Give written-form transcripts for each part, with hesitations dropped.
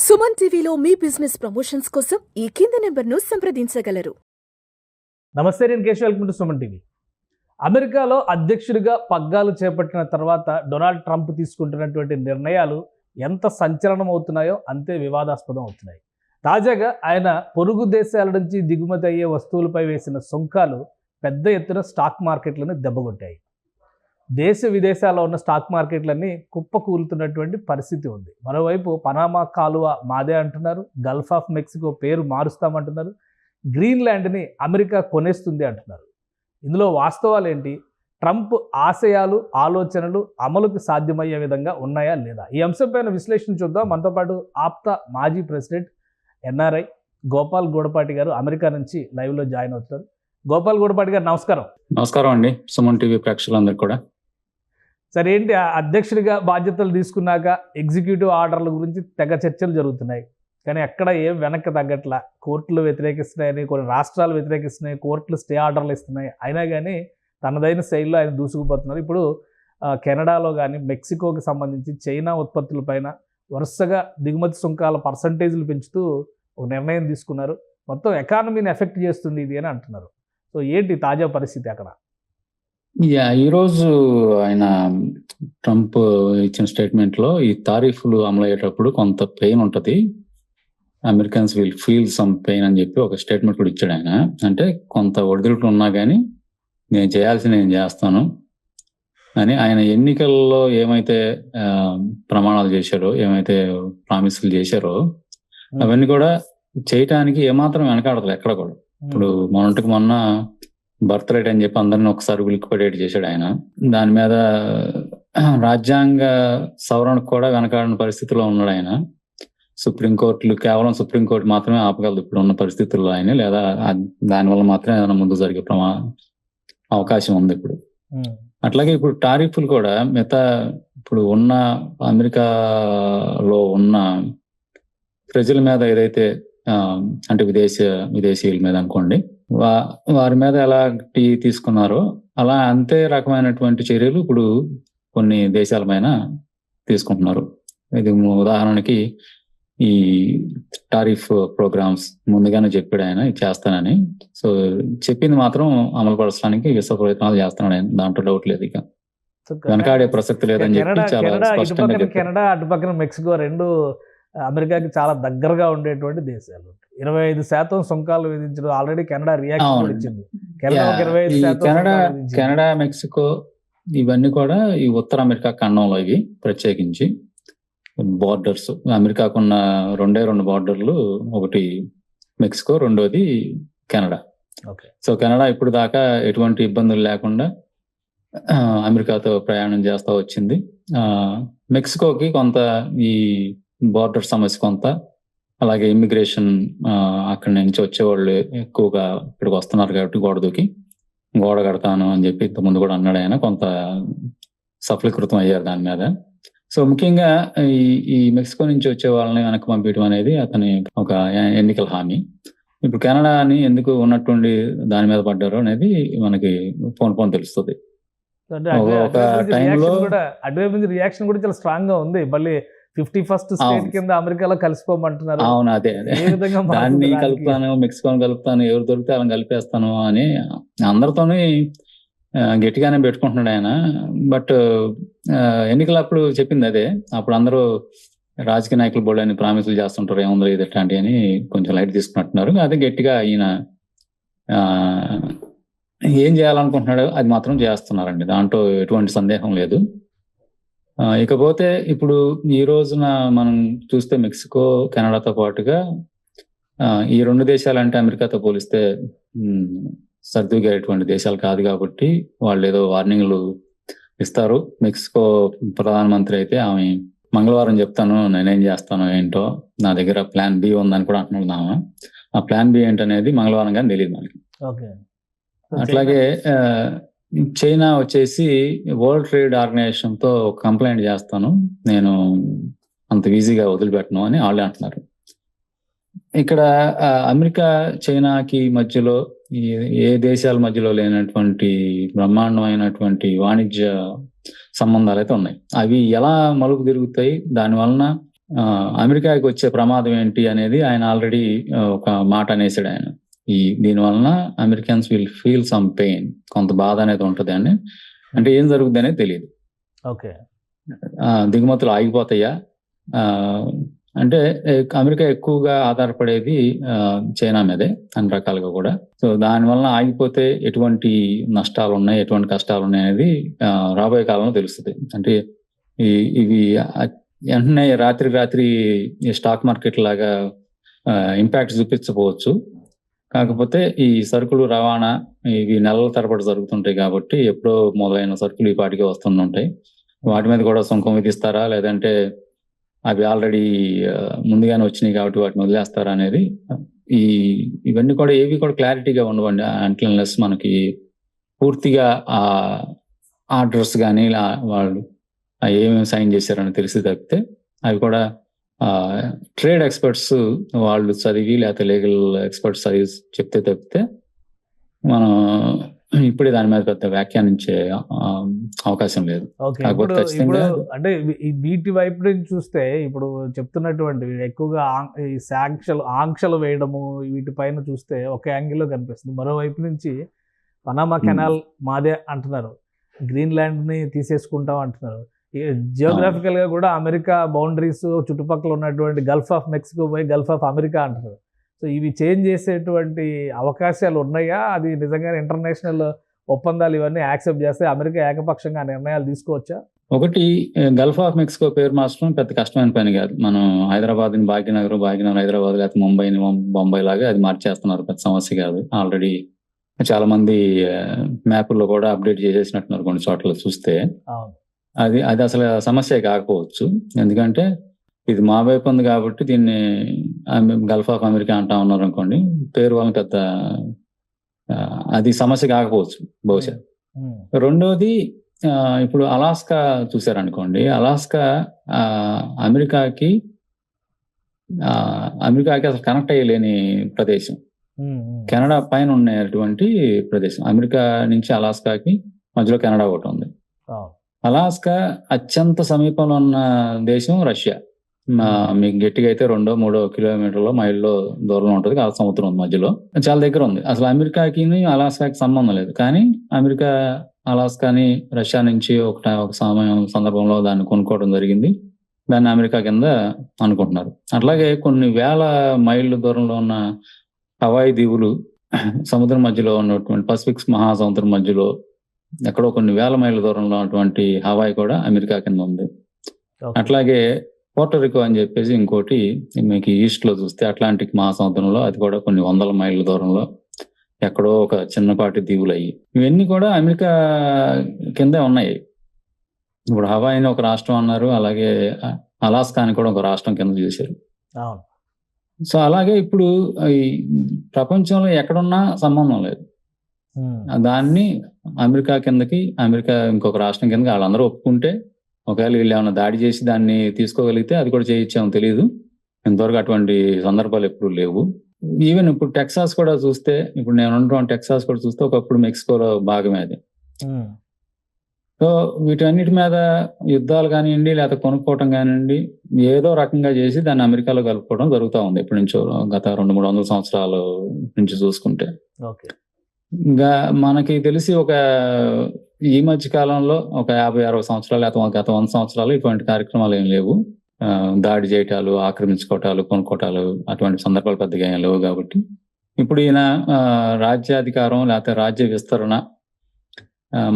సుమన్ టీవీలో మీ business promotions కోసం ఈ కింది నెంబర్ను సంప్రదించగలరు. నమస్తే, నేను Keshav. Welcome to Suman TV. అమెరికాలో అధ్యక్షుడిగా పగ్గాలు చేపట్టిన తర్వాత డొనాల్డ్ ట్రంప్ తీసుకుంటున్నటువంటి నిర్ణయాలు ఎంత సంచలనం అవుతున్నాయో అంతే వివాదాస్పదం అవుతున్నాయి. తాజాగా ఆయన పొరుగు దేశాల నుంచి దిగుమతి అయ్యే వస్తువులపై వేసిన సుంకాలు పెద్ద ఎత్తున స్టాక్ మార్కెట్లను దెబ్బకొట్టాయి. దేశ విదేశాల్లో ఉన్న స్టాక్ మార్కెట్లన్నీ కుప్పకూలుతున్నటువంటి పరిస్థితి ఉంది. మరోవైపు పనామా కాలువ మాదే అంటున్నారు, గల్ఫ్ ఆఫ్ మెక్సికో పేరు మారుస్తామంటున్నారు, గ్రీన్లాండ్ని అమెరికా కొనేస్తుంది అంటున్నారు. ఇందులో వాస్తవాలు ఏంటి? ట్రంప్ ఆశయాలు, ఆలోచనలు అమలుకు సాధ్యమయ్యే విధంగా ఉన్నాయా లేదా? ఈ అంశంపైన విశ్లేషణ చూద్దాం. మనతో పాటు ఆప్తా మాజీ ప్రెసిడెంట్ ఎన్ఆర్ఐ గోపాల్ గూడపాటి గారు అమెరికా నుంచి లైవ్లో జాయిన్ అవుతారు. గోపాల్ గూడపాటి గారు నమస్కారం. నమస్కారం అండి సుమన్ టీవీ ప్రేక్షకులందరికీ కూడా. సరే, ఏంటి అధ్యక్షుడిగా బాధ్యతలు తీసుకున్నాక ఎగ్జిక్యూటివ్ ఆర్డర్ల గురించి తెగ చర్చలు జరుగుతున్నాయి, కానీ ఎక్కడ ఏం వెనక్కి తగ్గట్లా. కోర్టులు వ్యతిరేకిస్తున్నాయని, కొన్ని రాష్ట్రాలు వ్యతిరేకిస్తున్నాయి, కోర్టులు స్టే ఆర్డర్లు ఇస్తున్నాయి. అయినా కానీ తనదైన శైలిలో ఆయన దూసుకుపోతున్నారు. ఇప్పుడు కెనడాలో కానీ మెక్సికోకి సంబంధించి చైనా ఉత్పత్తులపైన వరుసగా దిగుమతి సుంకాల పర్సంటేజ్లు పెంచుతూ ఒక నిర్ణయం తీసుకున్నారు. మొత్తం ఎకానమీని ఎఫెక్ట్ చేస్తుంది ఇది అని అంటున్నారు. సో ఏంటి తాజా పరిస్థితి అక్కడ? ఈరోజు ఆయన ట్రంప్ ఇచ్చిన స్టేట్మెంట్లో ఈ తారీఫ్లు అమలయ్యేటప్పుడు కొంత పెయిన్ ఉంటుంది, Americans will feel some pain అని చెప్పి ఒక స్టేట్మెంట్ కూడా ఇచ్చాడు ఆయన. అంటే కొంత ఒడిదుడుకులు ఉన్నా కానీ నేను చేయాల్సింది నేను చేస్తాను అని ఆయన ఎన్నికల్లో ఏమైతే ప్రమాణాలు చేశారో, ఏమైతే ప్రామిసులు చేశారో అవన్నీ కూడా చేయటానికి ఏమాత్రం వెనకాడతారు ఎక్కడ కూడా. ఇప్పుడు మొన్న బర్త్ రేట్ అని చెప్పి అందరిని ఒకసారి ఉలిక్కిపడేట్ చేశాడు ఆయన. దాని మీద రాజ్యాంగ సవరణకు కూడా వెనకాడిన పరిస్థితిలో ఉన్నాడు ఆయన. సుప్రీంకోర్టులు కేవలం సుప్రీంకోర్టు మాత్రమే ఆపగలదు ఇప్పుడు ఉన్న పరిస్థితుల్లో ఆయన, లేదా దానివల్ల మాత్రమే ఏదైనా ముందు జరిగే అవకాశం ఉంది ఇప్పుడు. అట్లాగే ఇప్పుడు టారిఫ్లు కూడా మిగతా ఇప్పుడు ఉన్న అమెరికాలో ఉన్న ప్రజల మీద ఏదైతే అంటే విదేశీయుల మీద అనుకోండి, వారి మీద ఎలా తీసుకున్నారో అలా అంతే రకమైనటువంటి చర్యలు ఇప్పుడు కొన్ని దేశాల పైన తీసుకుంటున్నారు. ఇది ఉదాహరణకి ఈ టారిఫ్ ప్రోగ్రామ్స్ ముందుగానే చెప్పాడు ఆయన ఇది చేస్తానని. సో చెప్పింది మాత్రం అమలు పరచడానికి విశ్వ ప్రయత్నాలు చేస్తున్నాడు ఆయన, దాంట్లో డౌట్ లేదు. ఇక వెనకాడే ప్రసక్తి లేదని చెప్పి చాలా స్పష్టంగా చెప్పారు. కెనడా అటుపక్కన మెక్సికో రెండు అమెరికాకి చాలా దగ్గరగా ఉండేటువంటి దేశాలు. 25% సుంకాలు విధించడం ఆల్రెడీ కెనడా రియాక్షన్ ఇచ్చింది. కెనడా మెక్సికో ఇవన్నీ కూడా ఈ ఉత్తర అమెరికా ఖండంలో ఇవి ప్రత్యేకించి బార్డర్స్. అమెరికాకున్న రెండు బార్డర్లు, ఒకటి మెక్సికో, రెండోది కెనడా. సో కెనడా ఇప్పుడు దాకా ఎటువంటి ఇబ్బందులు లేకుండా అమెరికాతో ప్రయాణం చేస్తూ వచ్చింది. మెక్సికోకి కొంత ఈ బార్డర్ సమస్య కొంత, అలాగే ఇమ్మిగ్రేషన్ అక్కడి నుంచి వచ్చేవాళ్ళు ఎక్కువగా ఇక్కడికి వస్తున్నారు కాబట్టి గోడ కడతాను అని చెప్పి ఇంతకుముందు కూడా అన్నాడు ఆయన. కొంత సఫలీకృతం అయ్యారు దాని మీద. సో ముఖ్యంగా ఈ మెక్సికో నుంచి వచ్చే వాళ్ళని వెనక్కి పంపించడం అనేది అతని ఒక ఎన్నికల హామీ. ఇప్పుడు కెనడాని ఎందుకు ఉన్నట్టుండి దాని మీద పడ్డారు అనేది మనకి పోన్ తెలుస్తుంది. ఒక టైంలో అటువైపు రియాక్షన్ కూడా చాలా స్ట్రాంగ్ గా ఉంది. మళ్ళీ 51st స్టేట్ కింద అమెరికాలో కలిసిపోమంటున్నారు. అవును, అదే దాన్ని కలుపుతాను, మెక్సికోని కలుపుతాను, ఎవరు దొరికితే వాళ్ళని కలిపేస్తాను అని అందరితోని గట్టిగానే పెట్టుకుంటున్నాడు ఆయన. బట్ ఎన్నికలప్పుడు చెప్పింది అదే. అప్పుడు అందరూ రాజకీయ నాయకులు బోర్డు అని ప్రామిసులు చేస్తుంటారు, ఏముందో ఇది ఎట్లాంటి అని కొంచెం లైట్ తీసుకున్నట్టున్నారు. అదే గట్టిగా ఈయన ఏం చేయాలనుకుంటున్నాడో అది మాత్రం చేస్తున్నారండి, దాంట్లో ఎటువంటి సందేహం లేదు. ఇకపోతే ఇప్పుడు ఈ రోజున మనం చూస్తే మెక్సికో, కెనడాతో పాటుగా ఈ రెండు దేశాలు అంటే అమెరికాతో పోలిస్తే సర్దుగేటువంటి దేశాలు కాదు కాబట్టి వాళ్ళు ఏదో వార్నింగ్లు ఇస్తారు. మెక్సికో ప్రధానమంత్రి అయితే ఆమె మంగళవారం చెప్తాను నేనేం చేస్తాను ఏంటో, నా దగ్గర ప్లాన్ బి ఉందని కూడా అంటున్నాడు ఆమె. ఆ ప్లాన్ బి ఏంటనేది మంగళవారం కానీ తెలియదు మనకి. అట్లాగే చైనా వచ్చేసి వరల్డ్ ట్రేడ్ ఆర్గనైజేషన్ తో కంప్లైంట్ చేస్తాను, నేను అంత ఈజీగా వదిలిపెట్టను అని వాళ్ళే అంటున్నారు. ఇక్కడ అమెరికా చైనాకి మధ్యలో ఏ దేశాల మధ్యలో లేనటువంటి బ్రహ్మాండమైనటువంటి వాణిజ్య సంబంధాలు అయితే ఉన్నాయి. అవి ఎలా మలుపు తిరుగుతాయి, దాని వలన అమెరికాకి వచ్చే ప్రమాదం ఏంటి అనేది ఆయన ఆల్రెడీ ఒక మాట అనేసాడు ఆయన. దీని వలన Americans will feel some pain, కొంత బాధ అనేది ఉంటుంది అని. అంటే ఏం జరుగుతుంది అనేది తెలియదు. ఓకే, దిగుమతులు ఆగిపోతాయా అంటే అమెరికా ఎక్కువగా ఆధారపడేది చైనా మీదే అన్ని రకాలుగా కూడా. సో దాని వలన ఆగిపోతే ఎటువంటి నష్టాలు ఉన్నాయి, ఎటువంటి కష్టాలు ఉన్నాయి అనేది రాబోయే కాలంలో తెలుస్తుంది. అంటే ఇవి వెంటనే రాత్రి స్టాక్ మార్కెట్ లాగా ఇంపాక్ట్ చూపించకపోవచ్చు. కాకపోతే ఈ సరుకులు రవాణా ఇవి నెలల తరబడి జరుగుతుంటాయి కాబట్టి ఎప్పుడో మొదలైన సరుకులు ఈ పాటికి వస్తుంటాయి. వాటి మీద కూడా సుంకం విధిస్తారా, లేదంటే అవి ఆల్రెడీ ముందుగానే వచ్చినాయి కాబట్టి వాటిని వదిలేస్తారా అనేది ఇవన్నీ కూడా ఏవి కూడా క్లారిటీగా ఉండవండి. అన్లెస్ మనకి పూర్తిగా ఆ ఆర్డర్స్ కానీ వాళ్ళు ఏమేమి సైన్ చేశారని తెలిసి తప్పితే, అవి కూడా ట్రేడ్ ఎక్స్పర్ట్స్ వాళ్ళు చదివి లేకపోతే లీగల్ ఎక్స్పర్ట్స్ చదివి చెప్తే తప్పితే మనం ఇప్పుడే దాని మీద పెద్ద వ్యాఖ్యానించే అవకాశం లేదు. అంటే వీటి వైపు నుంచి చూస్తే ఇప్పుడు చెప్తున్నటువంటి ఎక్కువగా ఈ ఆంక్షలు వేయడము వీటిపైన చూస్తే ఒక యాంగిల్లో కనిపిస్తుంది. మరోవైపు నుంచి పనామా కెనాల్ మాదే అంటున్నారు, గ్రీన్లాండ్ ని తీసేసుకుంటాం అంటున్నారు. జియోగ్రాఫికల్ గా కూడా అమెరికా బౌండరీస్ చుట్టుపక్కల ఉన్నటువంటి గల్ఫ్ ఆఫ్ మెక్సికో పోయి గల్ఫ్ ఆఫ్ అమెరికా అంటున్నారు. సో ఇవి చేంజ్ చేసేటువంటి అవకాశాలు ఉన్నాయా? అది నిజంగా ఇంటర్నేషనల్ ఒప్పందాలు ఇవన్నీ యాక్సెప్ట్ చేస్తే అమెరికా ఏకపక్షంగా నిర్ణయాలు తీసుకోవచ్చా? ఒకటి, గల్ఫ్ ఆఫ్ మెక్సికో పేరు మార్చడం పెద్ద కష్టమైన పని కాదు. మనం హైదరాబాద్ భాగ్యనగర్ హైదరాబాద్ లేకపోతే ముంబైని బొంబాయి లాగా అది మార్చేస్తున్నారు, పెద్ద సమస్య కాదు. ఆల్రెడీ చాలా మంది మ్యాప్ల్లో కూడా అప్డేట్ చేసేసినట్టున్నారు కొన్ని చోట్ల చూస్తే. అది అసలు సమస్య కాకపోవచ్చు, ఎందుకంటే ఇది మా వైపు ఉంది కాబట్టి దీన్ని గల్ఫ్ ఆఫ్ అమెరికా అంటా ఉన్నారు అనుకోండి, పేరు వల్ల పెద్ద అది సమస్య కాకపోవచ్చు బహుశా. రెండోది, ఇప్పుడు అలాస్కా చూసారనుకోండి, అలాస్కా అమెరికాకి అసలు కనెక్ట్ అయ్యలేని ప్రదేశం, కెనడా పైన ఉన్నటువంటి ప్రదేశం. అమెరికా నుంచి అలాస్కాకి మధ్యలో కెనడా ఒకటి ఉంది. అలాస్కా అత్యంత సమీపంలో ఉన్న దేశం రష్యా. మీకు గట్టిగా అయితే 2-3 కిలోమీటర్ల మైల్లో దూరంలో ఉంటుంది, ఆ సముద్రం ఉంది మధ్యలో, చాలా దగ్గర ఉంది. అసలు అమెరికాకి అలాస్కాకి సంబంధం లేదు, కానీ అమెరికా అలాస్కాని రష్యా నుంచి ఒక సందర్భంలో దాన్ని కొనుక్కోవడం జరిగింది. దాన్ని అమెరికా కింద అనుకుంటున్నారు. అట్లాగే కొన్ని వేల మైళ్ళ దూరంలో ఉన్న హవాయి దీవులు, సముద్రం మధ్యలో ఉన్నటువంటి పసిఫిక్ మహాసముద్రం మధ్యలో ఎక్కడో కొన్ని వేల మైళ్ళ దూరంలో ఉన్నటువంటి హవాయి కూడా అమెరికా కింద ఉంది. అట్లాగే పోర్టోరికో అని చెప్పేసి ఇంకోటి మీకు ఈస్ట్ లో చూస్తే అట్లాంటిక్ మహాసముద్రంలో, అది కూడా కొన్ని 100 మైళ్ళ దూరంలో ఎక్కడో ఒక చిన్నపాటి దీవులు అయ్యి, ఇవన్నీ కూడా అమెరికా కిందే ఉన్నాయి. ఇప్పుడు హవాయిని ఒక రాష్ట్రం అన్నారు, అలాగే అలాస్కాని కూడా ఒక రాష్ట్రం కింద చూశారు. సో అలాగే ఇప్పుడు ఈ ప్రపంచంలో ఎక్కడున్నా సంబంధం లేదు, దాన్ని అమెరికా కిందకి, అమెరికా ఇంకొక రాష్ట్రం కిందకి వాళ్ళందరూ ఒప్పుకుంటే, ఒకవేళ వీళ్ళు ఏమైనా దాడి చేసి దాన్ని తీసుకోగలిగితే అది కూడా చేయొచ్చేమో తెలియదు. ఇంతవరకు అటువంటి సందర్భాలు ఎప్పుడు లేవు. ఈవెన్ ఇప్పుడు టెక్సాస్ కూడా చూస్తే, ఇప్పుడు నేను ఉన్నటువంటి టెక్సాస్ కూడా చూస్తే ఒకప్పుడు మెక్సికోలో భాగమే అది. సో వీటన్నిటి మీద యుద్ధాలు కానివ్వండి, లేకపోతే కొనుక్కోవటం కానివ్వండి, ఏదో రకంగా చేసి దాన్ని అమెరికాలో కలుపుకోవడం జరుగుతూ ఉంది ఎప్పటి నుంచో, గత 200-300 సంవత్సరాల నుంచి చూసుకుంటే. ఇంకా మనకి తెలిసి ఒక ఈ మధ్య కాలంలో ఒక 50-60 సంవత్సరాలు లేకపోతే గత 100 సంవత్సరాలు ఇటువంటి కార్యక్రమాలు ఏం లేవు. దాడి చేయటాలు, ఆక్రమించుకోవటాలు, కొనుక్కోటాలు అటువంటి సందర్భాలు పెద్దగా ఏం లేవు. కాబట్టి ఇప్పుడు ఈయన రాజ్యాధికారం లేకపోతే రాజ్య విస్తరణ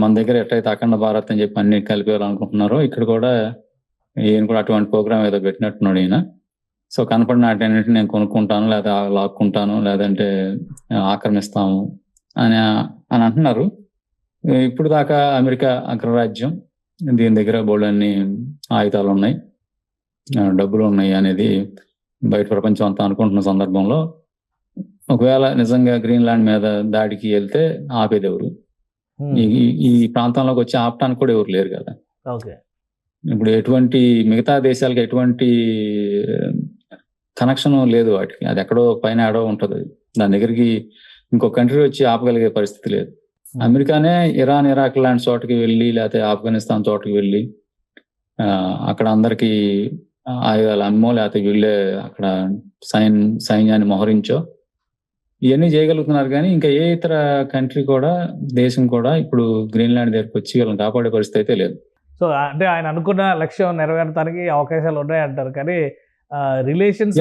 మన దగ్గర ఎట్లయితే అఖండ భారత్ అని చెప్పి అన్ని కలిపేయాలనుకుంటున్నారో, ఇక్కడ కూడా ఈయన కూడా అటువంటి ప్రోగ్రామ్ ఏదో పెట్టినట్టున్నాడు ఈయన. సో కనపడిన వాటిన్నింటినీ నేను కొనుక్కుంటాను, లేదా లాక్కుంటాను, లేదంటే ఆక్రమిస్తాము అని అంటున్నారు. ఇప్పుడు దాకా అమెరికా అగ్రరాజ్యం, దీని దగ్గర బోల్డన్ని ఆయుధాలు ఉన్నాయి, డబ్బులు ఉన్నాయి అనేది బయట ప్రపంచం అంతా అనుకుంటున్న సందర్భంలో, ఒకవేళ నిజంగా గ్రీన్లాండ్ మీద దాడికి వెళ్తే ఆపేది ఎవరు? ఈ ప్రాంతంలోకి వచ్చి ఆపటానికి కూడా ఎవరు లేరు కదా. ఇప్పుడు ఎటువంటి మిగతా దేశాలకి ఎటువంటి కనెక్షన్ లేదు వాటికి, అది ఎక్కడో పైన ఆడో ఉంటుంది. దాని దగ్గరికి ఇంకో కంట్రీ వచ్చి ఆపగలిగే పరిస్థితి లేదు. అమెరికానే ఇరాన్, ఇరాక్ లాంటి చోటకి వెళ్ళి, లేకపోతే ఆఫ్ఘనిస్తాన్ చోటకి వెళ్ళి అక్కడ అందరికి ఆయుధాలు అమ్మో లేకపోతే వీళ్ళే అక్కడ సైన్యాన్ని మోహరించో ఇవన్నీ చేయగలుగుతున్నారు. కానీ ఇంకా ఏ ఇతర కంట్రీ కూడా, దేశం కూడా ఇప్పుడు గ్రీన్లాండ్ దగ్గరికి వచ్చి వీళ్ళని కాపాడే పరిస్థితి అయితే లేదు. సో అంటే ఆయన అనుకున్న లక్ష్యం నెరవేరడానికి అవకాశాలు ఉన్నాయంటారు. కానీ రిలేషన్స్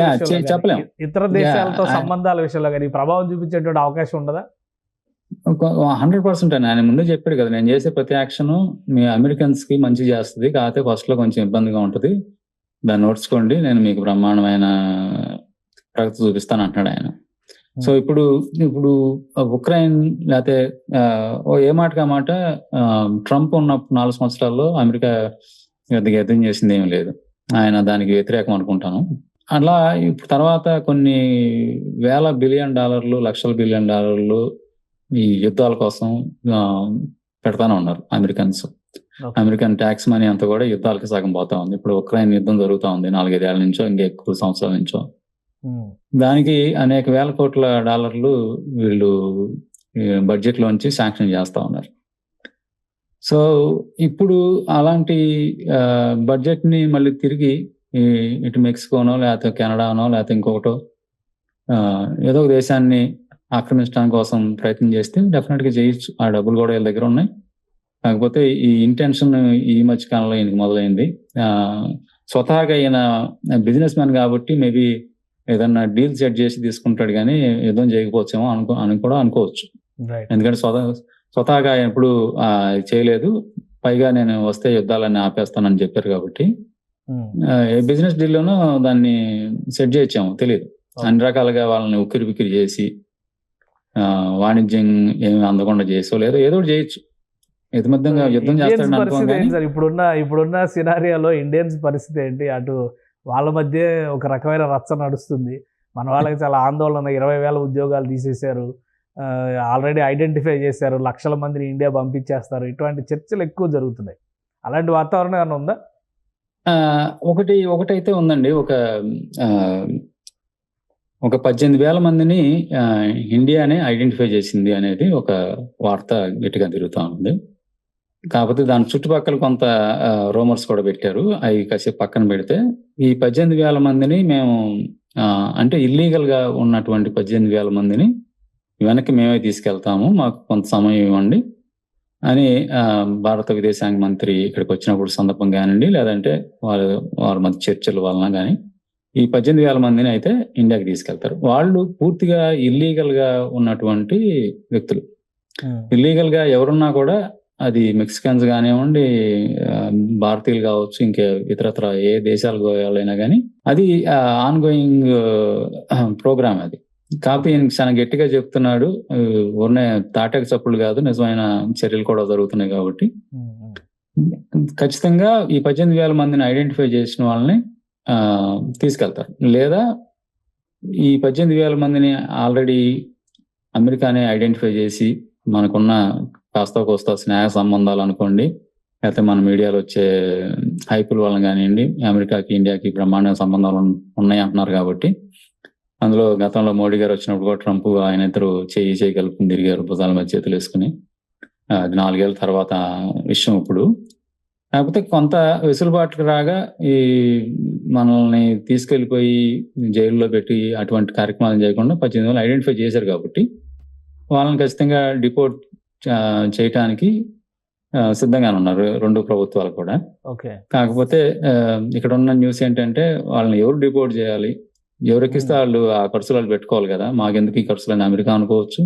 చెప్పలేం. ఇతర దేశాలతో సంబంధాల విషయంలో కానీ ప్రభావం చూపించేటువంటి అవకాశం ఉండదా? 100% అని ఆయన ముందే చెప్పాడు కదా, నేను చేసే ప్రతి యాక్షన్ మీ అమెరికన్స్ కి మంచి చేస్తుంది, కాకపోతే ఫస్ట్ లో కొంచెం ఇబ్బందిగా ఉంటుంది, దాన్ని నోడ్చుకోండి, నేను మీకు బ్రహ్మాండమైన ప్రగతి చూపిస్తాను అంటున్నాడు ఆయన. సో ఇప్పుడు ఉక్రెయిన్ లేకపోతే ఏ మాటగా మాట ట్రంప్ ఉన్న 4 సంవత్సరాల్లో అమెరికా యుద్ధం చేసింది ఏమీ లేదు. ఆయన దానికి వ్యతిరేకం అనుకుంటాను. అలా ఇప్పుడు తర్వాత కొన్ని వేల బిలియన్ డాలర్లు, లక్షల బిలియన్ డాలర్లు ఈ యుద్ధాల కోసం పెడతానే ఉన్నారు అమెరికన్స్. అమెరికన్ ట్యాక్స్ మనీ అంతా కూడా యుద్ధాలకి సగం పోతా ఉంది. ఇప్పుడు ఉక్రెయిన్ యుద్ధం జరుగుతూ ఉంది 4-5 ఏళ్ల నుంచో, ఇంకా ఎక్కువ సంవత్సరాల నుంచో. దానికి అనేక వేల కోట్ల డాలర్లు వీళ్ళు బడ్జెట్ లోంచి శాంక్షన్ చేస్తా ఉన్నారు. సో ఇప్పుడు అలాంటి బడ్జెట్ ని మళ్ళీ తిరిగి ఇటు మెక్సికోనో లేకపోతే కెనడానో లేకపోతే ఇంకొకటో ఏదో ఒక దేశాన్ని ఆక్రమించడానికి కోసం ప్రయత్నం చేస్తే డెఫినెట్ గా చేయొచ్చు. ఆ డబ్బులు కూడా వీళ్ళ దగ్గర ఉన్నాయి. కాకపోతే ఈ ఇంటెన్షన్ ఈ మధ్య కాలంలో ఈయనకి మొదలైంది. స్వతహాగా ఈయన బిజినెస్ మ్యాన్ కాబట్టి మేబీ ఏదన్నా డీల్ సెట్ చేసి తీసుకుంటాడు, కానీ యుద్ధం చేయకపోవచ్చేమో అని కూడా అనుకోవచ్చు. ఎందుకంటే స్వతహాగా ఎప్పుడు చేయలేదు, పైగా నేను వస్తే యుద్ధాలన్నీ ఆపేస్తానని చెప్పారు కాబట్టి ఏ బిజినెస్ డీల్లోనూ దాన్ని సెట్ చేయొచ్చామో తెలియదు. అన్ని రకాలుగా వాళ్ళని ఉక్కిరి బిక్కిరి చేసి వాణిజ్యం ఏమి అందకుండా చేసో లేదో ఏదో ఒకటి చేయొచ్చు. ఇతిమధ్యంగా యుద్ధం చేస్తాడు. ఇప్పుడున్న సినారియాలో ఇండియన్స్ పరిస్థితి ఏంటి? అటు వాళ్ళ మధ్య ఒక రకమైన రచ్చ నడుస్తుంది. మన వాళ్ళకి చాలా ఆందోళన, 20,000 ఉద్యోగాలు తీసేశారు, ఆల్రెడీ ఐడెంటిఫై చేశారు, లక్షల మందిని ఇండియా పంపించేస్తారు, ఇటువంటి చర్చలు ఎక్కువ జరుగుతున్నాయి. అలాంటి వాతావరణం ఏమైనా ఉందా? ఒకటైతే ఉందండి. ఒక 18,000 మందిని ఇండియానే ఐడెంటిఫై చేసింది అనేది ఒక వార్త గట్టిగా తిరుగుతూ ఉంది. కాకపోతే దాని చుట్టుపక్కల కొంత రూమర్స్ కూడా పెట్టారు. అవి కాసేపు పక్కన పెడితే ఈ 18,000 మందిని మేము అంటే ఇల్లీగల్ గా ఉన్నటువంటి 18,000 మందిని వెనక్కి మేమే తీసుకెళ్తాము, మాకు కొంత సమయం ఇవ్వండి అని భారత విదేశాంగ మంత్రి ఇక్కడికి వచ్చినప్పుడు సందర్భం కానివ్వండి, లేదంటే వాళ్ళ మధ్య చర్చల వలన కానీ ఈ 18,000 మందిని అయితే ఇండియాకి తీసుకెళ్తారు. వాళ్ళు పూర్తిగా ఇల్లీగల్ గా ఉన్నటువంటి వ్యక్తులు. ఇల్లీగల్ గా ఎవరున్నా కూడా అది మెక్సికన్స్ కానివ్వండి, భారతీయులు కావచ్చు, ఇంకే ఇతరత్ర ఏ దేశాలకు పోయాలైనా కానీ అది ఆన్ గోయింగ్ ప్రోగ్రామ్ అది. కాకపోతే చాలా గట్టిగా చెప్తున్నాడు, ఊరినే తాటక చప్పులు కాదు, నిజమైన చర్యలు కూడా జరుగుతున్నాయి కాబట్టి ఖచ్చితంగా ఈ 18,000 మందిని ఐడెంటిఫై చేసిన వాళ్ళని తీసుకెళ్తారు. లేదా ఈ 18,000 మందిని ఆల్రెడీ అమెరికానే ఐడెంటిఫై చేసి మనకున్న కాస్త కోస్తా స్నేహ సంబంధాలు అనుకోండి, లేకపోతే మన మీడియాలో వచ్చే హైపుల వలన కానివ్వండి, అమెరికాకి ఇండియాకి బ్రహ్మాండ సంబంధాలు ఉన్నాయి అంటున్నారు కాబట్టి, అందులో గతంలో మోడీ గారు వచ్చినప్పుడు కూడా ట్రంప్ ఆయన ఇద్దరు చేయి కలుపుకుని తిరిగారు, భుజాల మధ్య చేతులు వేసుకుని. 4 ఏళ్ళ తర్వాత విషయం ఇప్పుడు. కాకపోతే కొంత వెసులుబాటుకు రాగా ఈ మనల్ని తీసుకెళ్లిపోయి జైల్లో పెట్టి అటువంటి కార్యక్రమాలు చేయకుండా 18,000 ఐడెంటిఫై చేశారు కాబట్టి వాళ్ళని ఖచ్చితంగా డిపోర్ట్ చేయటానికి సిద్ధంగానే ఉన్నారు 2 ప్రభుత్వాలు కూడా. కాకపోతే ఇక్కడ ఉన్న న్యూస్ ఏంటంటే వాళ్ళని ఎవరు డిపోర్ట్ చేయాలి, ఎవరెక్కిస్తే వాళ్ళు ఆ ఖర్చులు వాళ్ళు పెట్టుకోవాలి కదా, మాకెందుకు ఈ ఖర్చులు అని అమెరికా అనుకోవచ్చు,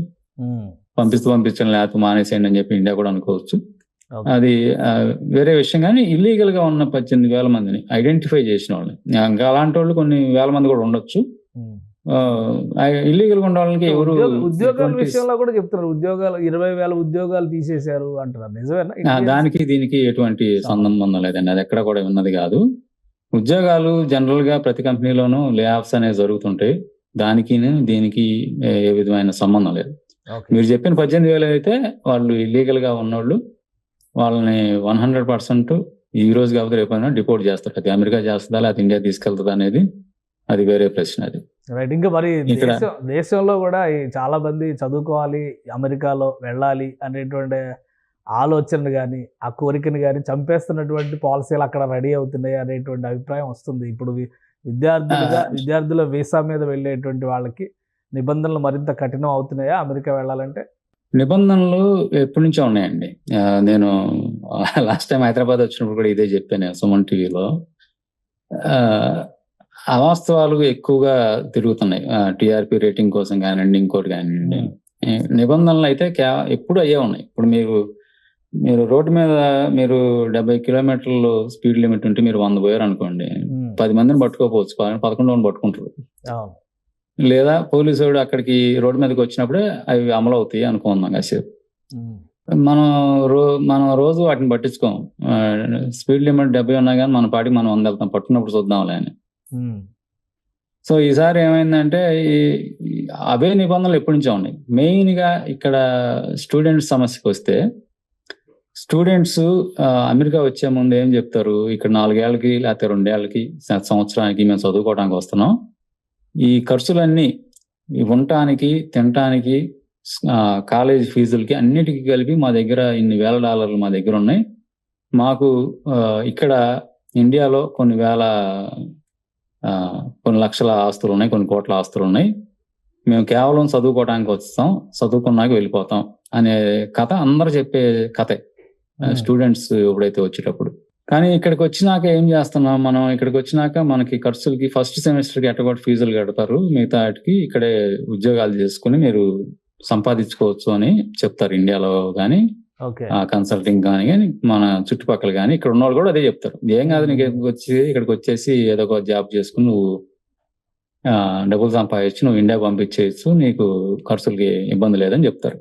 పంపించండి లేకపోతే మానేసేయండి అని చెప్పి ఇండియా కూడా అనుకోవచ్చు. అది వేరే విషయం. కానీ ఇల్లీగల్ గా ఉన్న 18,000 మందిని ఐడెంటిఫై చేసిన వాళ్ళని, ఇంకా అలాంటి వాళ్ళు కొన్ని వేల మంది కూడా ఉండొచ్చు. ఇల్లీగల్ గా ఉన్న వాళ్ళకి ఎవరు ఉద్యోగాల విషయంలో కూడా చెప్తున్నారు, 20,000 ఉద్యోగాలు తీసేశారు అంటున్నారు. నిజమేనా? దానికి దీనికి ఎటువంటి సంబంధం లేదండి, అది ఎక్కడ కూడా ఉన్నది కాదు. ఉద్యోగాలు జనరల్ గా ప్రతి కంపెనీలోనూ లే ఆఫ్స్ అనేవి జరుగుతుంటాయి, దానికి దీనికి ఏ విధమైన సంబంధం లేదు. మీరు చెప్పిన 18,000 అయితే వాళ్ళు ఇల్లీగల్ గా ఉన్నోళ్ళు, వాళ్ళని 100% ఈ రోజు కాబట్టి రేపైనా డిపోర్ట్ చేస్తారు. అది అమెరికా చేస్తుందా లేకపోతే ఇండియా తీసుకెళ్తుందా అనేది అది వేరే ప్రశ్న. అది రైట్. ఇంకా మరి దేశంలో కూడా చాలా మంది చదువుకోవాలి, అమెరికాలో వెళ్ళాలి అనేటువంటి ఆలోచనను కానీ ఆ కోరికను కానీ చంపేస్తున్నటువంటి పాలసీలు అక్కడ రెడీ అవుతున్నాయి అనేటువంటి అభిప్రాయం వస్తుంది. ఇప్పుడు విద్యార్థుల వీసా మీద వెళ్ళేటువంటి వాళ్ళకి నిబంధనలు మరింత కఠినం అవుతున్నాయా అమెరికా వెళ్ళాలంటే? నిబంధనలు ఎప్పటి నుంచో ఉన్నాయండి. నేను లాస్ట్ టైం హైదరాబాద్ వచ్చినప్పుడు కూడా ఇదే చెప్పాను సుమన్ టీవీలో. అవాస్తవాలు ఎక్కువగా తిరుగుతున్నాయి. టీఆర్పీ రేటింగ్ కోసం కానివ్వండి, ఇంకోటి కానివ్వండి. నిబంధనలు అయితే ఎప్పుడు అయ్యే ఉన్నాయి. ఇప్పుడు మీరు రోడ్డు మీద మీరు 70 కిలోమీటర్లు స్పీడ్ లిమిట్ ఉంటే మీరు 100 పోయారు అనుకోండి, 10 మందిని పట్టుకోపోవచ్చు, 11 మంది పట్టుకుంటారు. లేదా పోలీసు వాడు అక్కడికి రోడ్డు మీదకి వచ్చినప్పుడే అవి అమలు అవుతాయి అనుకుందాం కాసేపు. మనం రోజు వాటిని పట్టించుకోం. స్పీడ్ లిమిట్ 70 ఉన్నా కానీ మన పాటికి మనం 100 వెళ్తాం, పట్టుకున్నప్పుడు చూద్దాంలే అని. సో ఈసారి ఏమైందంటే అవే నిబంధనలు ఎప్పటి నుంచో ఉన్నాయి. మెయిన్ గా ఇక్కడ స్టూడెంట్స్ సమస్యకి వస్తే, స్టూడెంట్స్ అమెరికా వచ్చే ముందు ఏం చెప్తారు, ఇక్కడ 4 ఏళ్ళకి లేకపోతే 2 ఏళ్ళకి సంవత్సరానికి మేము చదువుకోవడానికి వస్తున్నాం, ఈ ఖర్చులన్నీ ఉండటానికి, తినటానికి, కాలేజ్ ఫీజులకి అన్నిటికీ కలిపి మా దగ్గర ఇన్ని $1,000 మా దగ్గర ఉన్నాయి. మాకు ఇక్కడ ఇండియాలో కొన్ని లక్షల ఆస్తులు ఉన్నాయి, కొన్ని కోట్ల ఆస్తులు ఉన్నాయి, మేము కేవలం చదువుకోవడానికి వస్తాం, చదువుకున్నాక వెళ్ళిపోతాం అనే కథ అందరూ చెప్పే కథే స్టూడెంట్స్ ఎప్పుడైతే వచ్చేటప్పుడు. కానీ ఇక్కడికి వచ్చినాక ఏం చేస్తున్నాం మనం, ఇక్కడికి వచ్చినాక మనకి ఖర్చులకి ఫస్ట్ సెమిస్టర్కి ఎట్టగొట్టి ఫీజులు కడతారు, మిగతా వాటికి ఇక్కడే ఉద్యోగాలు చేసుకుని మీరు సంపాదించుకోవచ్చు అని చెప్తారు. ఇండియాలో కానీ కన్సల్టింగ్ కానీ మన చుట్టుపక్కల కానీ ఇక్కడ ఉన్న వాళ్ళు కూడా అదే చెప్తారు. ఏం కాదు, నీకు ఇక్కడికి వచ్చేసి ఏదో ఒక జాబ్ చేసుకుని నువ్వు డబ్బులు సంపాదించి నువ్వు ఇండియా పంపించేయచ్చు, నీకు ఖర్చులకి ఇబ్బంది లేదని చెప్తారు.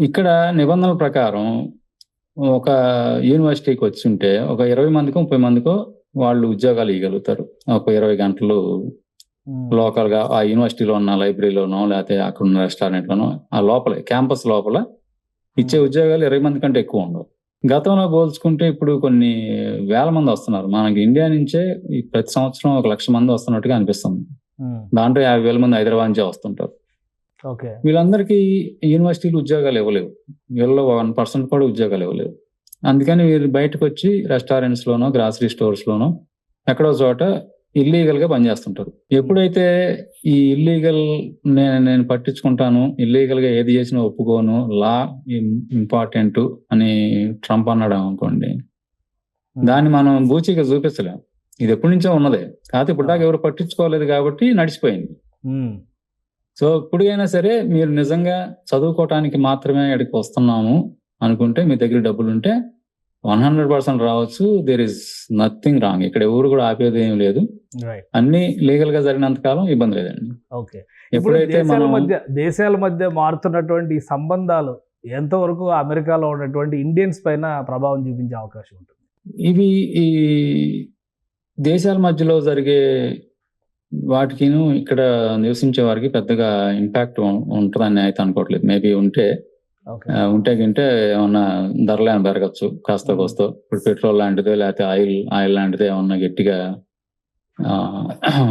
ఇక్కడ నిబంధనల ప్రకారం ఒక యూనివర్సిటీకి వచ్చి ఉంటే ఒక 20 మందికో 30 మందికో వాళ్ళు ఉద్యోగాలు ఇవ్వగలుగుతారు. ఒక 20 గంటలు లోకల్ గా ఆ యూనివర్సిటీలో ఉన్న లైబ్రరీలోనో లేకపోతే అక్కడ ఉన్న రెస్టారెంట్ లోనో ఆ లోపలే క్యాంపస్ లోపల ఇచ్చే ఉద్యోగాలు 20 మంది కంటే ఎక్కువ ఉండవు. గతంలో పోల్చుకుంటే ఇప్పుడు కొన్ని వేల మంది వస్తున్నారు. మనకి ఇండియా నుంచే ప్రతి సంవత్సరం 1,00,000 మంది వస్తున్నట్టుగా అనిపిస్తుంది. దాంట్లో 50,000 మంది హైదరాబాద్ నుంచే వస్తుంటారు. వీళ్ళందరికీ యూనివర్సిటీలు ఉద్యోగాలు ఇవ్వలేవు, వీళ్ళలో 1% కూడా ఉద్యోగాలు ఇవ్వలేవు. అందుకని వీళ్ళు బయటకు వచ్చి రెస్టారెంట్స్ లోనో గ్రాసరీ స్టోర్స్ లోనో ఎక్కడో చోట ఇల్లీగల్ గా పనిచేస్తుంటారు. ఎప్పుడైతే ఈ ఇల్లీగల్ నేను పట్టించుకుంటాను, ఇల్లీగల్ గా ఏది చేసినా ఒప్పుకోను, లా ఇంపార్టెంట్ అని ట్రంప్ అన్నాడు అనుకోండి, దాన్ని మనం బూచిగా చూపించలేం. ఇది ఎప్పటి నుంచో ఉన్నదే, కాకపోతే ఇప్పుడు దాకా ఎవరు పట్టించుకోలేదు కాబట్టి నడిచిపోయింది. సో ఇప్పుడైనా సరే మీరు నిజంగా చదువుకోవటానికి మాత్రమే ఇక్కడికి వస్తున్నాము అనుకుంటే, మీ దగ్గర డబ్బులు ఉంటే 100% రావచ్చు. There is nothing wrong. ఇక్కడ ఎవరు కూడా ఆపేది ఏం లేదు. అన్ని లీగల్ గా జరిగినంత కాలం ఇబ్బంది లేదండి. ఎప్పుడైతే దేశాల మధ్య మారుతున్నటువంటి సంబంధాలు ఎంతవరకు అమెరికాలో ఉన్నటువంటి ఇండియన్స్ పైన ప్రభావం చూపించే అవకాశం ఉంటుంది? ఇవి ఈ దేశాల మధ్యలో జరిగే వాటికిను ఇక్కడ నివసించే వారికి పెద్దగా ఇంపాక్ట్ ఉంటుందని అయితే అనుకోవట్లేదు. మేబీ ఉంటే గింటే ఏమన్నా ధరలు ఏమైనా పెరగచ్చు కాస్త కోస్తో. ఇప్పుడు పెట్రోల్ లాంటిదే లేకపోతే ఆయిల్ లాంటిదే ఏమన్నా గట్టిగా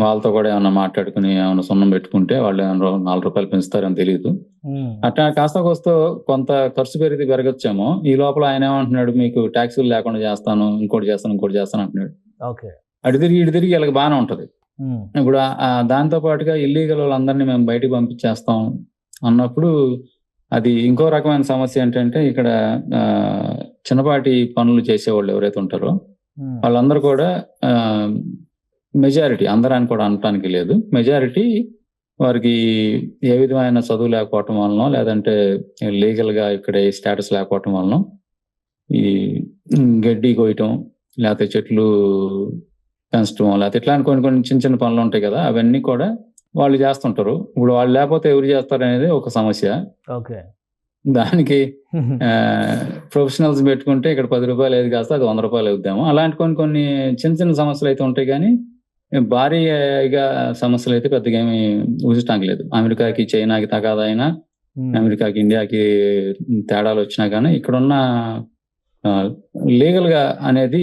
వాళ్ళతో కూడా ఏమన్నా మాట్లాడుకుని ఏమన్నా సున్నం పెట్టుకుంటే వాళ్ళు ఏమన్నా ₹4 పెంచుతారని తెలియదు. అట్లా కాస్త కోస్తో కొంత ఖర్చు పెరగచ్చేమో. ఈ లోపల ఆయన ఏమంటున్నాడు, మీకు ట్యాక్సీలు లేకుండా చేస్తాను, ఇంకోటి చేస్తాను అంటున్నాడు. అటు తిరిగి వీళ్ళకి బాగానే ఉంటది. ఇప్పుడు దాంతో పాటుగా ఇల్లీగల్ వాళ్ళందరినీ మేము బయటికి పంపించేస్తాం అన్నప్పుడు అది ఇంకో రకమైన సమస్య. ఏంటంటే ఇక్కడ చిన్నపాటి పనులు చేసేవాళ్ళు ఎవరైతే ఉంటారో వాళ్ళందరూ కూడా మెజారిటీ, అందరాన్ని కూడా అనటానికి లేదు, మెజారిటీ వారికి ఏ విధమైన చదువు లేకపోవటం వలన, లేదంటే లీగల్ గా ఇక్కడ స్టేటస్ లేకపోవటం వలన ఈ గడ్డి కోయటం, లేకపోతే చెట్లు పెంచడం, లేకపోతే ఇట్లా కొన్ని చిన్న పనులు ఉంటాయి కదా, అవన్నీ కూడా వాళ్ళు చేస్తుంటారు. ఇప్పుడు వాళ్ళు లేకపోతే ఎవరు చేస్తారు అనేది ఒక సమస్య. దానికి ప్రొఫెషనల్స్ పెట్టుకుంటే ఇక్కడ ₹10 ఏది కాస్త అది ₹100 అవుద్దాము. అలాంటి కొన్ని చిన్న సమస్యలు అయితే ఉంటాయి. కానీ భారీగా సమస్యలు అయితే పెద్దగా ఏమి ఊహించడానికి లేదు. అమెరికాకి చైనాకి తగాదైనా, అమెరికాకి ఇండియాకి తేడాలు వచ్చినా కానీ ఇక్కడున్న లీగల్ గా అనేది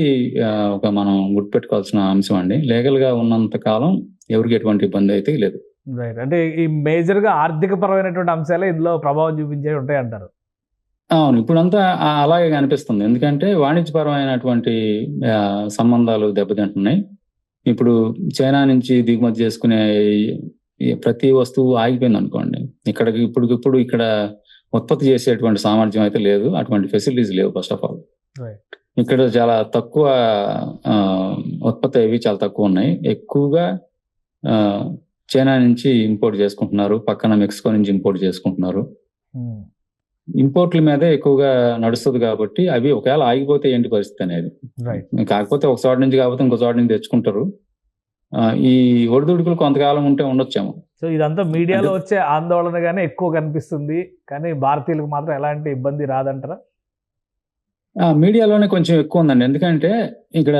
ఒక మనం గుర్తుపెట్టుకోవాల్సిన అంశం అండి. లీగల్ గా ఉన్నంత కాలం ఎవరికి ఎటువంటి ఇబ్బంది అయితే లేదు. రైట్. అంటే ఈ మేజర్ గా ఆర్థిక పరమైనటువంటి అంశాలే ఇందులో ప్రభావం చూపించే ఉంటాయి అంటారు. అవును. ఇప్పుడంతా అలాగే కనిపిస్తుంది. ఎందుకంటే వాణిజ్యపరమైనటువంటి సంబంధాలు దెబ్బతింటున్నాయి. ఇప్పుడు చైనా నుంచి దిగుమతి చేసుకునే ఈ ప్రతి వస్తువు ఆగిపోయిందనుకోండి. ఇప్పటికిప్పుడు ఇక్కడ ఉత్పత్తి చేసేటువంటి సామర్థ్యం అయితే లేదు. అటువంటి ఫెసిలిటీస్ లేవు ఫస్ట్ ఆఫ్ ఆల్. రైట్. ఇక్కడ చాలా తక్కువ ఉత్పత్తి అవి చాలా తక్కువ ఉన్నాయి. ఎక్కువగా చైనా నుంచి ఇంపోర్ట్ చేసుకుంటున్నారు. పక్కన మెక్సికో నుంచి ఇంపోర్ట్ చేసుకుంటున్నారు. ఇంపోర్ట్ల మీదే ఎక్కువగా నడుస్తుంది కాబట్టి అవి ఒకవేళ ఆగిపోతే ఏంటి పరిస్థితి అనేది. రైట్. కాకపోతే ఒక చోట నుంచి కాకపోతే ఇంకో చోట నుంచి తెచ్చుకుంటారు. ఈ ఒడిదుడుకులు కొంతకాలం ఉంటే ఉండొచ్చేమో. సో ఇదంతా మీడియాలో వచ్చే ఆందోళనగానే ఎక్కువ కనిపిస్తుంది, కానీ భారతీయులకు మాత్రం ఎలాంటి ఇబ్బంది రాదంటారా? మీడియాలోనే కొంచెం ఎక్కువ ఉందండి. ఎందుకంటే ఇక్కడ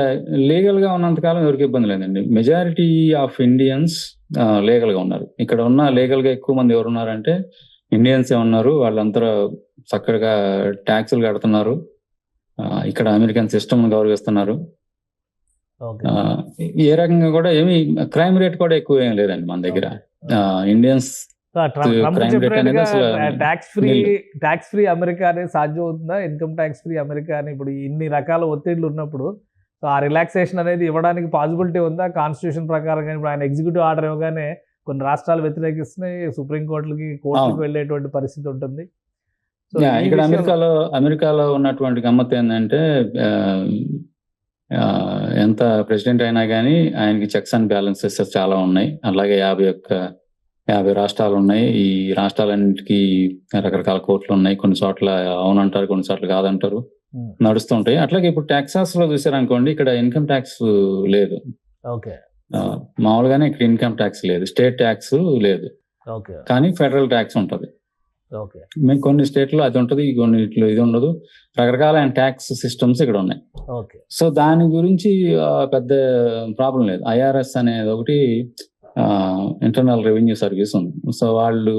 లీగల్ గా ఉన్నంతకాలం ఎవరికి ఇబ్బంది లేదండి. మెజారిటీ ఆఫ్ ఇండియన్స్ లీగల్ గా ఉన్నారు. ఇక్కడ ఉన్న లీగల్ గా ఎక్కువ మంది ఎవరు ఉన్నారంటే ఇండియన్స్ ఉన్నారు. వాళ్ళందరూ చక్కగా ట్యాక్సులు కడుతున్నారు. ఇక్కడ అమెరికన్ సిస్టమ్ గౌరవిస్తున్నారు. ఏ రకంగా కూడా ఏమి క్రైమ్ రేట్ కూడా ఎక్కువ ఏం లేదండి మన దగ్గర. ఇండియన్స్ ట్యాక్స్ ఫ్రీ అమెరికా అనేది సాధ్యం అవుతుందా? ఇన్కమ్ ట్యాక్స్ ఫ్రీ అమెరికా అని ఇప్పుడు ఇన్ని రకాల ఒత్తిళ్లు ఉన్నప్పుడు ఆ రిలాక్సేషన్ అనేది ఇవ్వడానికి పాసిబిలిటీ ఉందా కాన్స్టిట్యూషన్ ప్రకారం? ఇప్పుడు ఆయన ఎగ్జిక్యూటివ్ ఆర్డర్ ఇవ్వగానే కొన్ని రాష్ట్రాలు వ్యతిరేకిస్తున్నాయి, సుప్రీంకోర్టులకి కోర్టులకు వెళ్ళేటువంటి పరిస్థితి ఉంటుంది. ఇక్కడ అమెరికాలో ఉన్నటువంటి గమ్మత్ ఏంటంటే ఎంత ప్రెసిడెంట్ అయినా కానీ ఆయనకి చెక్స్ అండ్ బ్యాలెన్సెస్ చాలా ఉన్నాయి. అలాగే 50 రాష్ట్రాలు ఉన్నాయి. ఈ రాష్ట్రాలన్నిటికీ రకరకాల కోర్టులు ఉన్నాయి. కొన్ని చోట్ల అవునంటారు, కొన్ని చోట్ల కాదంటారు, నడుస్తుంటాయి. అట్లాగే ఇప్పుడు టెక్సాస్ లో చూసారనుకోండి, ఇక్కడ ఇన్కమ్ ట్యాక్స్ లేదు. ఓకే. మామూలుగానే ఇక్కడ ఇన్కమ్ ట్యాక్స్ లేదు, స్టేట్ ట్యాక్స్ లేదు, కానీ ఫెడరల్ ట్యాక్స్ ఉంటది. మేము కొన్ని స్టేట్లో అది ఉంటది, కొన్నిట్లో ఇది ఉండదు. రకరకాలైన ట్యాక్స్ సిస్టమ్స్ ఇక్కడ ఉన్నాయి. సో దాని గురించి పెద్ద ప్రాబ్లం లేదు. IRS అనేది ఒకటి ఇంటర్నల్ రెవెన్యూ సర్వీస్ ఉంది. సో వాళ్ళు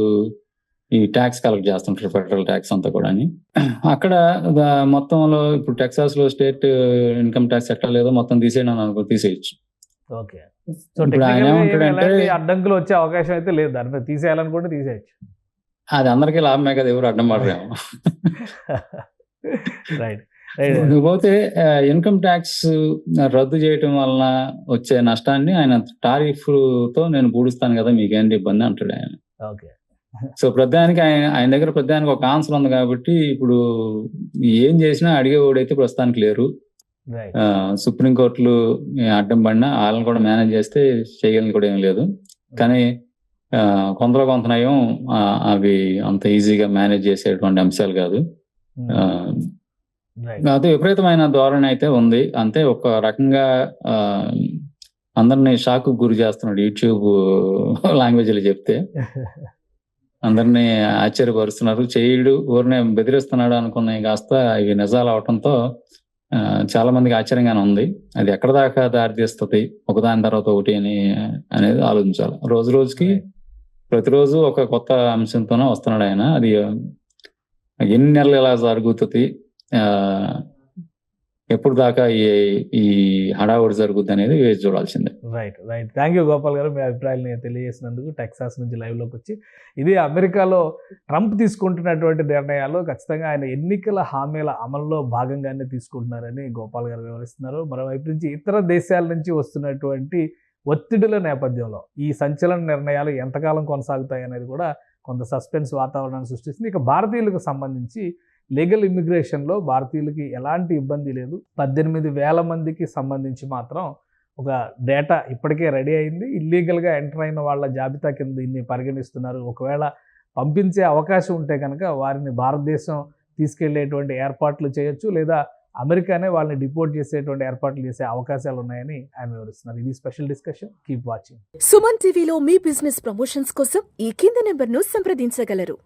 ఈ ట్యాక్స్ కలెక్ట్ చేస్తుంటారు, ఫెడరల్ ట్యాక్స్ అంతా కూడా. అక్కడ మొత్తంలో ఇప్పుడు టెక్సాస్ లో స్టేట్ ఇన్కమ్ ట్యాక్స్ ఎట్లా లేదో మొత్తం తీసేయడం తీసేయచ్చు. ఆయన ఏమంటాడంటే అడ్డంకులు వచ్చే అవకాశం అయితే లేదు, దాని మీద తీసేయాలనుకుంటే తీసేయచ్చు. అది అందరికీ లాభమే కదా, ఎవరు అడ్డం పడరేమో. పోతే ఇన్కమ్ ట్యాక్స్ రద్దు చేయటం వలన వచ్చే నష్టాన్ని ఆయన టారిఫ్తో నేను పూడుస్తాను కదా, మీకేంటి ఇబ్బంది అంటాడు ఆయన. సో ప్రధానికి ఆయన దగ్గర ప్రధానికి ఒక ఆన్సర్ ఉంది కాబట్టి ఇప్పుడు ఏం చేసినా అడిగేవాడైతే ప్రస్తుతానికి లేరు. సుప్రీంకోర్టులు అడ్డం పడినా వాళ్ళని కూడా మేనేజ్ చేస్తే చేయగలిగి కూడా ఏం లేదు. కానీ కొంత నయం అవి అంత ఈజీగా మేనేజ్ చేసేటువంటి అంశాలు కాదు. అది విపరీతమైన ధోరణి అయితే ఉంది. అంతే ఒక రకంగా అందరినీ షాక్ గురి చేస్తున్నాడు. యూట్యూబ్ లాంగ్వేజ్ లో చెప్తే అందరినీ ఆశ్చర్యపరుస్తున్నారు. చేయడు ఊరినే బెదిరిస్తున్నాడు అనుకున్నాయి కాస్త ఇవి నిజాలు అవటంతో చాలా మందికి ఆశ్చర్యంగానే ఉంది. అది ఎక్కడ దాకా దారితీస్తుంది ఒకదాని తర్వాత ఒకటి అనేది ఆలోచించాలి. రోజు రోజుకి ప్రతిరోజు ఒక కొత్త అంశంతోనే వస్తున్నాడు ఆయన. అది ఎన్ని నెలలు ఎలా జరుగుతుంది, ఎప్పుడు దాకా ఈ హడావుడి జరుగుద్ది అనేది వేచి చూడాల్సిందే. రైట్. థ్యాంక్ యూ గోపాల్ గారు, మీ అభిప్రాయాన్ని తెలియజేసినందుకు. టెక్సాస్ నుంచి లైవ్లోకి వచ్చి ఇది అమెరికాలో ట్రంప్ తీసుకుంటున్నటువంటి నిర్ణయాలు ఖచ్చితంగా ఆయన ఎన్నికల హామీల అమల్లో భాగంగానే తీసుకుంటున్నారని గోపాల్ గారు వివరిస్తున్నారు. మరోవైపు నుంచి ఇతర దేశాల నుంచి వస్తున్నటువంటి ఒత్తిడుల నేపథ్యంలో ఈ సంచలన నిర్ణయాలు ఎంతకాలం కొనసాగుతాయి అనేది కూడా కొంత సస్పెన్స్ వాతావరణాన్ని సృష్టిస్తుంది. ఇక భారతీయులకు సంబంధించి లీగల్ ఇమ్మిగ్రేషన్లో భారతీయులకి ఎలాంటి ఇబ్బంది లేదు. 18,000 మందికి సంబంధించి మాత్రం ఒక డేటా ఇప్పటికే రెడీ అయింది. ఇల్లీగల్గా ఎంటర్ అయిన వాళ్ళ జాబితా కింద దీన్ని పరిగణిస్తున్నారు. ఒకవేళ పంపించే అవకాశం ఉంటే కనుక వారిని భారతదేశం తీసుకెళ్లేటువంటి ఏర్పాట్లు చేయొచ్చు, లేదా అమెరికానే వాళ్ళని డిపోర్ట్ చేసేటువంటి ఏర్పాట్లు చేసే అవకాశాలు ఉన్నాయని ఆయన వివరిస్తున్నారు. ఇది special discussion. Keep watching. Suman టీవీలో మీ బిజినెస్ ప్రమోషన్స్ కోసం ఈ కింది నెంబర్ను సంప్రదించగలరు.